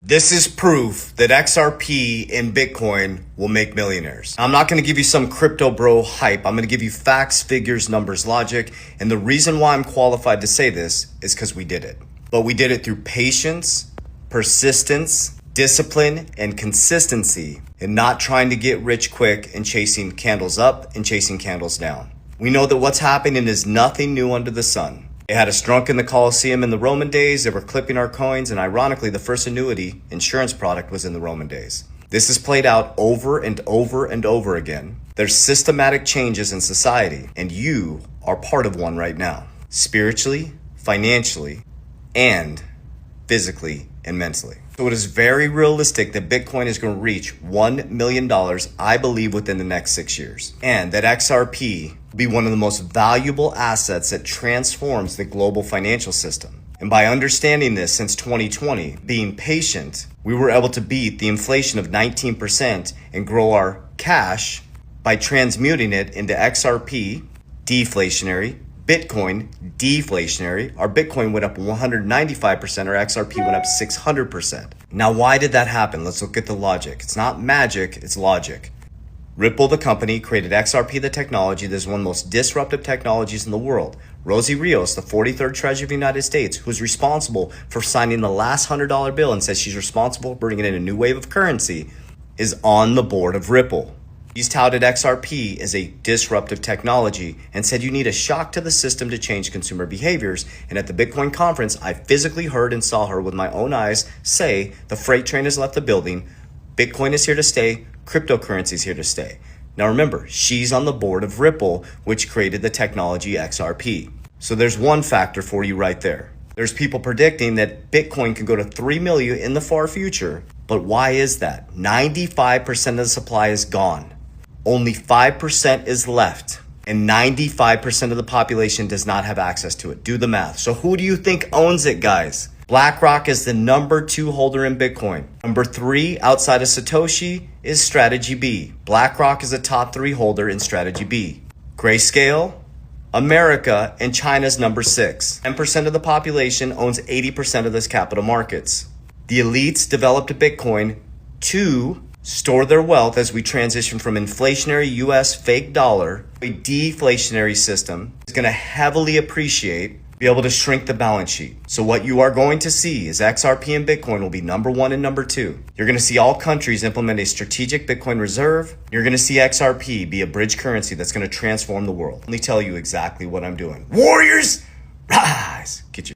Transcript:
This is proof that XRP and Bitcoin will make millionaires. I'm not going to give you some crypto bro hype. I'm going to give you facts, figures, numbers, logic. And the reason why I'm qualified to say this is because we did it. But we did it through patience, persistence, discipline, and consistency, and not trying to get rich quick and chasing candles up and chasing candles down. We know that what's happening is nothing new under the sun. They had us drunk in the Colosseum in the Roman days. They were clipping our coins. And ironically, the first annuity insurance product was in the Roman days. This is played out over and over and over again. There's systematic changes in society, and you are part of one right now. Spiritually, financially, and physically and mentally. So it is very realistic that Bitcoin is going to reach $1 million, I believe, within the next 6 years. And that XRP will be one of the most valuable assets that transforms the global financial system. And by understanding this since 2020, being patient, we were able to beat the inflation of 19% and grow our cash by transmuting it into XRP, deflationary, Bitcoin, deflationary. Our Bitcoin went up 195%, our XRP went up 600%. Now, why did that happen? Let's look at the logic. It's not magic, it's logic. Ripple, the company, created XRP, the technology that is one of the most disruptive technologies in the world. Rosie Rios, the 43rd Treasurer of the United States, who's responsible for signing the last $100 bill and says she's responsible for bringing in a new wave of currency, is on the board of Ripple. He's touted XRP as a disruptive technology and said you need a shock to the system to change consumer behaviors. And at the Bitcoin conference, I physically heard and saw her with my own eyes say the freight train has left the building. Bitcoin is here to stay. Cryptocurrency is here to stay. Now remember, she's on the board of Ripple, which created the technology XRP. So there's one factor for you right there. There's people predicting that Bitcoin can go to 3 million in the far future. But why is that? 95% of the supply is gone. Only 5% is left, and 95% of the population does not have access to it. Do the math. So who do you think owns it, guys? BlackRock is the number 2 holder in Bitcoin. Number 3 outside of Satoshi is Strategy B. BlackRock is a top 3 holder in Strategy B. Grayscale, America, and China's number 6. 10% of the population owns 80% of this capital markets. The elites developed Bitcoin to store their wealth as we transition from inflationary US fake dollar to a deflationary system. Is going to heavily appreciate, be able to shrink the balance sheet. So what you are going to see is XRP and Bitcoin will be number 1 and number 2. You're going to see all countries implement a strategic Bitcoin reserve. You're going to see XRP be a bridge currency that's going to transform the world. Let me tell you exactly what I'm doing. Warriors, rise! Get your